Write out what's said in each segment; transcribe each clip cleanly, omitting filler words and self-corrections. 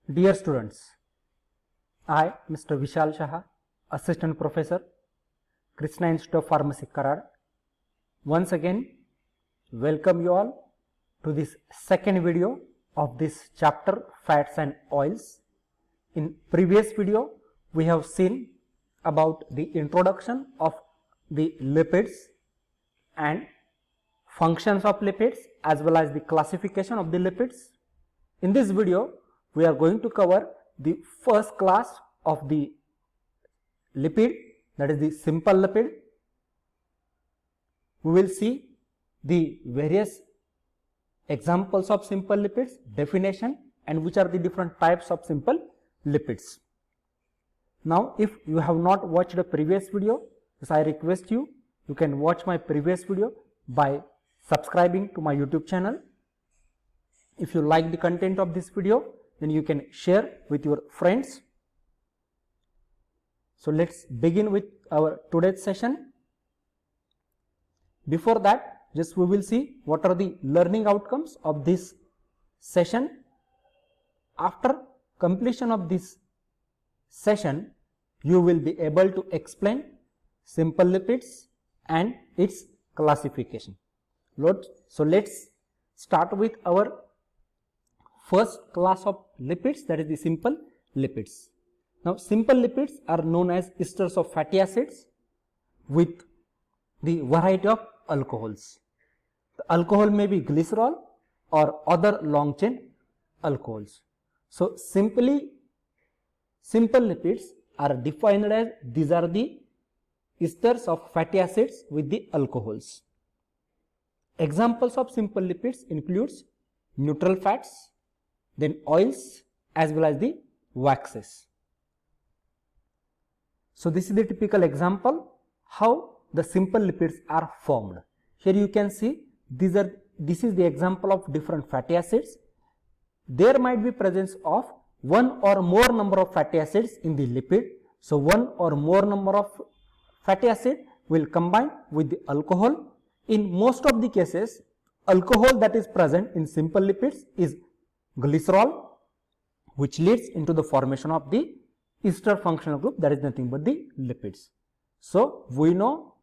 Dear students, I, Mr. Vishal Shah, Assistant Professor, Krishna Institute of Pharmacy, Karad, once again welcome you all to this second video of this chapter Fats and Oils. In previous video, we have seen about the introduction of the lipids and functions of lipids as well as the classification of the lipids. In this video, we are going to cover the first class of the lipid, that is the simple lipid. We will see the various examples of simple lipids, definition, and which are the different types of simple lipids. Now, if you have not watched the previous video, I request you can watch my previous video by subscribing to my YouTube channel. If you like the content of this video, then you can share with your friends. So let's begin with our today's session. Before that, just we will see what are the learning outcomes of this session. After completion of this session, you will be able to explain simple lipids and its classification. So let's start with our first class of lipids, that is the simple lipids. Now, simple lipids are known as esters of fatty acids with the variety of alcohols. The alcohol may be glycerol or other long chain alcohols. So, simple lipids are defined as these are the esters of fatty acids with the alcohols. Examples of simple lipids includes neutral fats, then oils as well as the waxes. So this is the typical example how the simple lipids are formed. Here you can see this is the example of different fatty acids. There might be presence of one or more number of fatty acids in the lipid. So one or more number of fatty acid will combine with the alcohol. In most of the cases, alcohol that is present in simple lipids is glycerol, which leads into the formation of the ester functional group, that is nothing but the lipids. So we know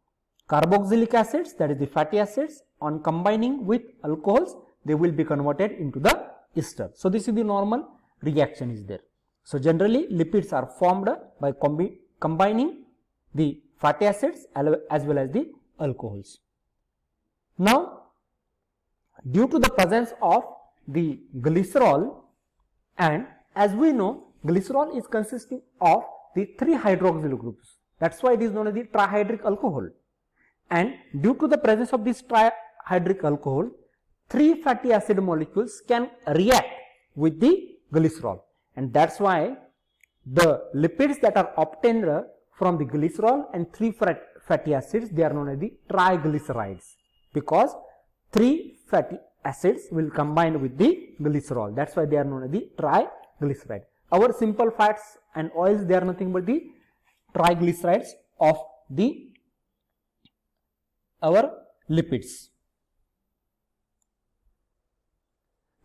carboxylic acids, that is the fatty acids, on combining with alcohols, they will be converted into the ester. So this is the normal reaction is there. So generally lipids are formed by combining the fatty acids as well as the alcohols. Now, due to the presence of the glycerol, and as we know glycerol is consisting of the 3 hydroxyl groups, that's why it is known as the trihydric alcohol, and due to the presence of this trihydric alcohol, 3 fatty acid molecules can react with the glycerol, and that's why the lipids that are obtained from the glycerol and 3 fatty acids, they are known as the triglycerides, because 3 fatty acids will combine with the glycerol. That's why they are known as the triglyceride. Our simple fats and oils, they are nothing but the triglycerides of our lipids.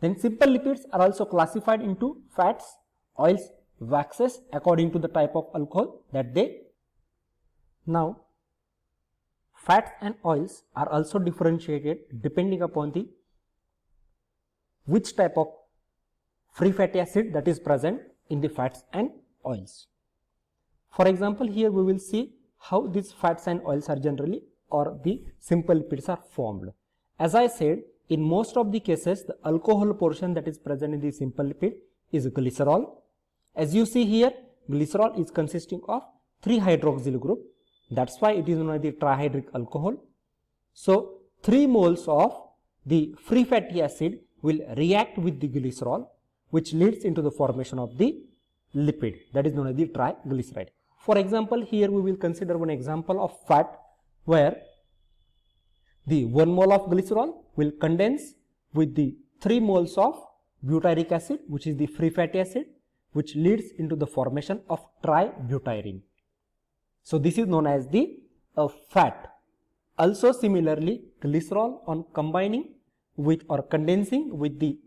Then simple lipids are also classified into fats, oils, waxes according to the type of alcohol that they. Now, fats and oils are also differentiated depending upon the which type of free fatty acid that is present in the fats and oils. For example, here we will see how these fats and oils are generally or the simple lipids are formed. As I said, in most of the cases, the alcohol portion that is present in the simple lipid is glycerol. As you see here, glycerol is consisting of 3 hydroxyl group. That's why it is known as the trihydric alcohol. So 3 moles of the free fatty acid will react with the glycerol, which leads into the formation of the lipid, that is known as the triglyceride. For example, here we will consider one example of fat where the 1 mole of glycerol will condense with the 3 moles of butyric acid, which is the free fatty acid, which leads into the formation of tributyrene. So this is known as the fat. Also similarly, glycerol on combining with or condensing with the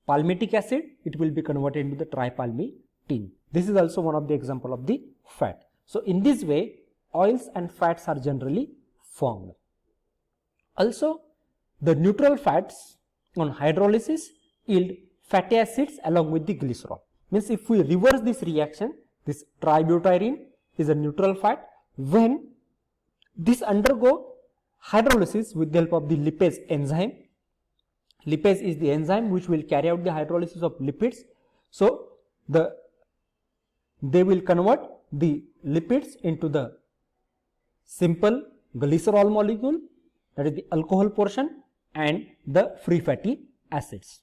palmitic acid, it will be converted into the tripalmitin. This is also one of the example of the fat. So in this way, oils and fats are generally formed. Also, the neutral fats on hydrolysis yield fatty acids along with the glycerol. Means if we reverse this reaction, this tributyrene is a neutral fat. When this undergo hydrolysis with the help of the lipase enzyme, lipase is the enzyme which will carry out the hydrolysis of lipids. So they will convert the lipids into the simple glycerol molecule, that is the alcohol portion, and the free fatty acids.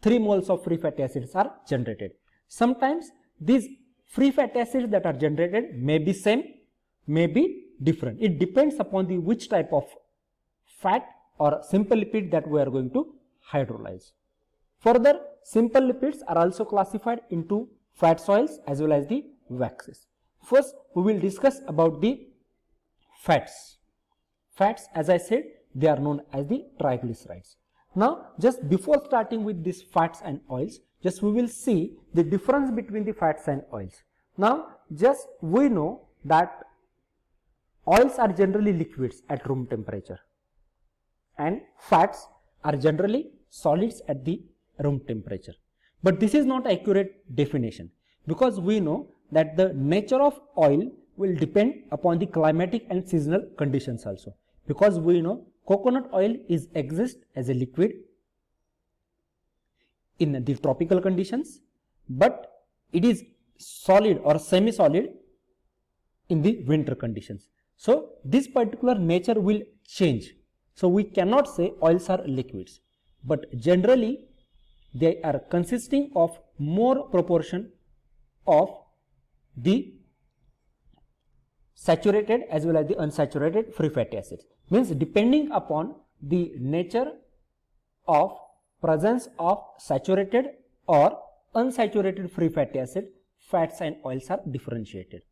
3 moles of free fatty acids are generated. Sometimes these free fatty acids that are generated may be same, may be different. It depends upon the which type of fat or simple lipid that we are going to hydrolyze. Further, simple lipids are also classified into fats, oils as well as the waxes. First, we will discuss about the fats. Fats, as I said, they are known as the triglycerides. Now, just before starting with these fats and oils, just we will see the difference between the fats and oils. Now, just we know that oils are generally liquids at room temperature and fats are generally solids at the room temperature. But this is not accurate definition, because we know that the nature of oil will depend upon the climatic and seasonal conditions also. Because we know coconut oil exists as a liquid in the tropical conditions, but it is solid or semi-solid in the winter conditions. So this particular nature will change. So we cannot say oils are liquids, but generally they are consisting of more proportion of the saturated as well as the unsaturated free fatty acids. Means depending upon the nature of presence of saturated or unsaturated free fatty acid, fats and oils are differentiated.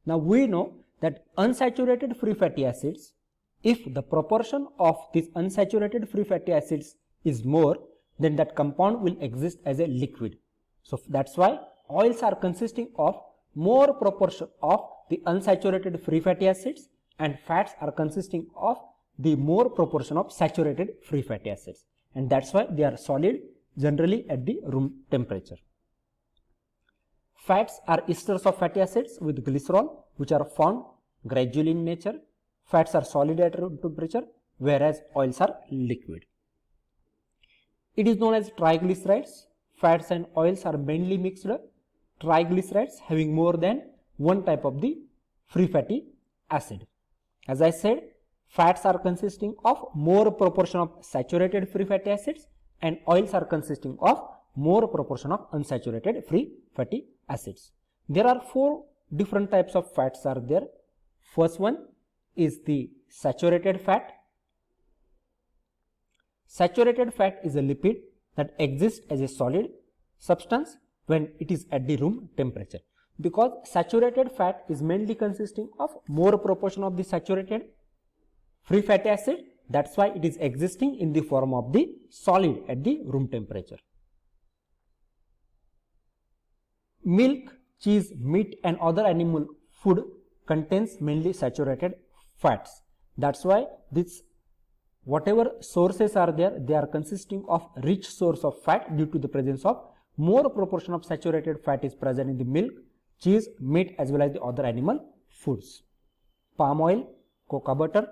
Now we know that unsaturated free fatty acids, if the proportion of these unsaturated free fatty acids is more, then that compound will exist as a liquid. So that's why oils are consisting of more proportion of the unsaturated free fatty acids and fats are consisting of the more proportion of saturated free fatty acids, and that's why they are solid generally at the room temperature. Fats are esters of fatty acids with glycerol which are found gradually in nature. Fats are solid at room temperature, whereas oils are liquid. It is known as triglycerides. Fats and oils are mainly mixed triglycerides having more than one type of the free fatty acid. As I said, fats are consisting of more proportion of saturated free fatty acids and oils are consisting of more proportion of unsaturated free fatty acids. There are 4 different types of fats are there. First one is the saturated fat. Saturated fat is a lipid that exists as a solid substance when it is at the room temperature, because saturated fat is mainly consisting of more proportion of the saturated free fatty acid. That's why it is existing in the form of the solid at the room temperature. Milk, cheese, meat and other animal food contains mainly saturated fats. That's why this whatever sources are there, they are consisting of rich source of fat due to the presence of more proportion of saturated fat is present in the milk, cheese, meat as well as the other animal foods. Palm oil, cocoa butter,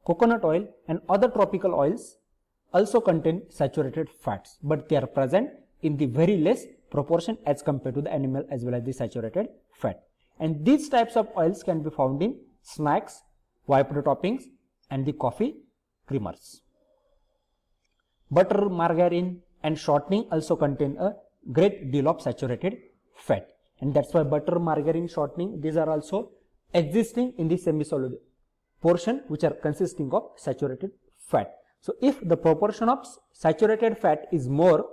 coconut oil and other tropical oils also contain saturated fats, but they are present in the very less proportion as compared to the animal as well as the saturated fat. And these types of oils can be found in snacks, wiped toppings and the coffee creamers. Butter, margarine and shortening also contain a great deal of saturated fat, and that's why butter, margarine, shortening, these are also existing in the semi-solid portion which are consisting of saturated fat. So if the proportion of saturated fat is more,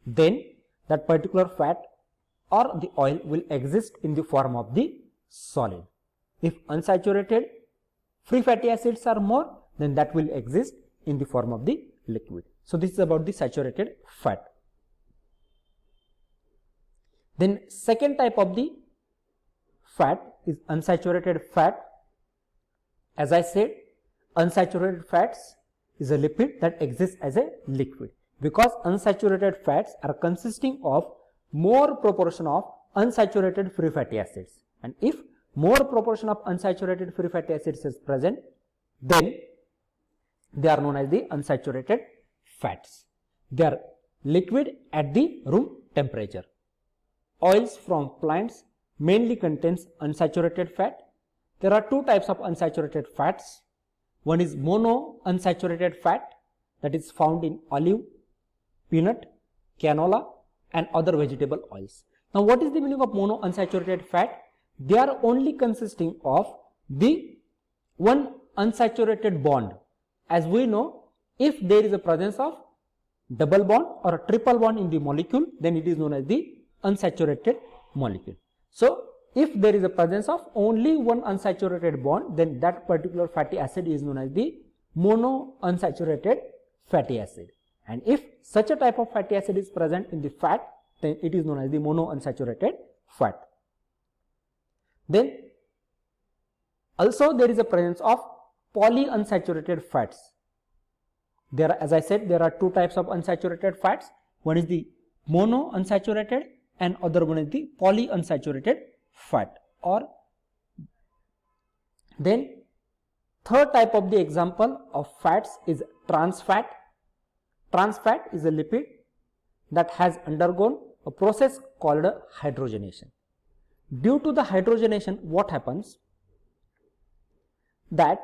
then that particular fat or the oil will exist in the form of the solid. If unsaturated free fatty acids are more, then that will exist in the form of the liquid. So this is about the saturated fat. Then second type of the fat is unsaturated fat. As I said, unsaturated fats is a lipid that exists as a liquid, because unsaturated fats are consisting of more proportion of unsaturated free fatty acids, and if more proportion of unsaturated free fatty acids is present, then they are known as the unsaturated fats. They are liquid at the room temperature. Oils from plants mainly contains unsaturated fat. There are two types of unsaturated fats. One is monounsaturated fat, that is found in olive, peanut, canola and other vegetable oils. Now what is the meaning of monounsaturated fat? They are only consisting of the one unsaturated bond. As we know, if there is a presence of double bond or a triple bond in the molecule, then it is known as the unsaturated molecule. So if there is a presence of only one unsaturated bond, then that particular fatty acid is known as the monounsaturated fatty acid. And if such a type of fatty acid is present in the fat, then it is known as the monounsaturated fat. Then also there is a presence of polyunsaturated fats. There are, as I said, there are two types of unsaturated fats. One is the monounsaturated and other one is the polyunsaturated fat. Or then third type of the example of fats is trans fat. Trans fat is a lipid that has undergone a process called hydrogenation. Due to the hydrogenation, what happens? That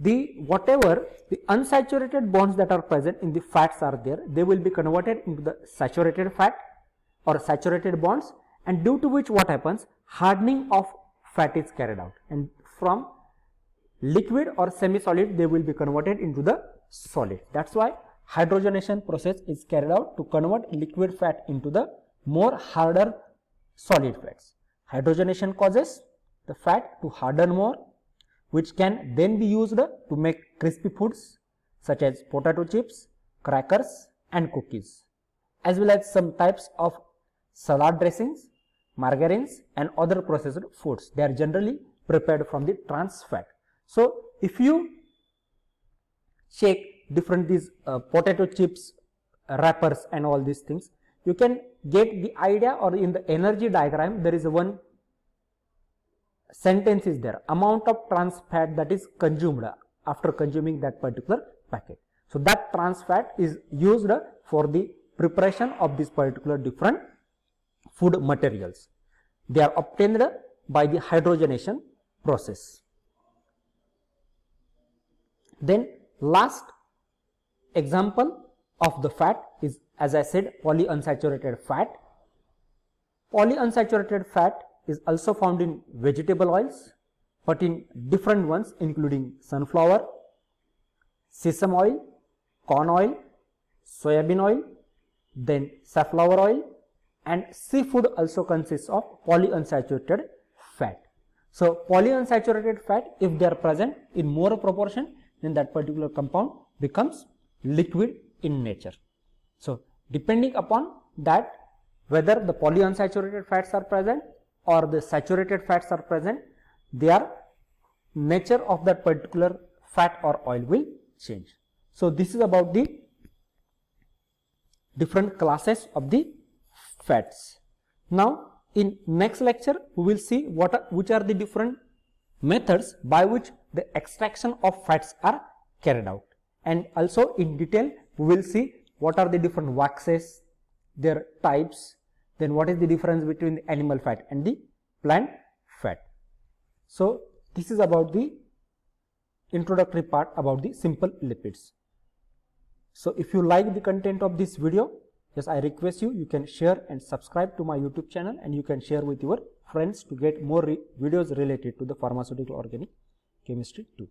whatever the unsaturated bonds that are present in the fats are there, they will be converted into the saturated fat or saturated bonds, and due to which what happens? Hardening of fat is carried out, and from liquid or semi-solid they will be converted into the solid. That's why hydrogenation process is carried out to convert liquid fat into the more harder solid fats. Hydrogenation causes the fat to harden more, which can then be used to make crispy foods such as potato chips, crackers and cookies, as well as some types of salad dressings, margarines and other processed foods. They are generally prepared from the trans fat. So if you check different these potato chips, wrappers and all these things, you can get the idea, or in the energy diagram there is one sentence is there, amount of trans fat that is consumed after consuming that particular packet. So that trans fat is used for the preparation of this particular different food materials. They are obtained by the hydrogenation process. Then last example of the fat is, as I said, polyunsaturated fat. Polyunsaturated fat is also found in vegetable oils, but in different ones, including sunflower, sesame oil, corn oil, soybean oil, then safflower oil, and seafood also consists of polyunsaturated fat. So polyunsaturated fat, if they are present in more proportion, then that particular compound becomes liquid in nature. So depending upon that, whether the polyunsaturated fats are present or the saturated fats are present, their nature of that particular fat or oil will change. So this is about the different classes of the fats. Now in next lecture we will see which are the different methods by which the extraction of fats are carried out, and also in detail we will see what are the different waxes, their types, then what is the difference between the animal fat and the plant fat. So this is about the introductory part about the simple lipids. So if you like the content of this video, yes, I request you can share and subscribe to my YouTube channel, and you can share with your friends to get more videos related to the pharmaceutical organic chemistry too.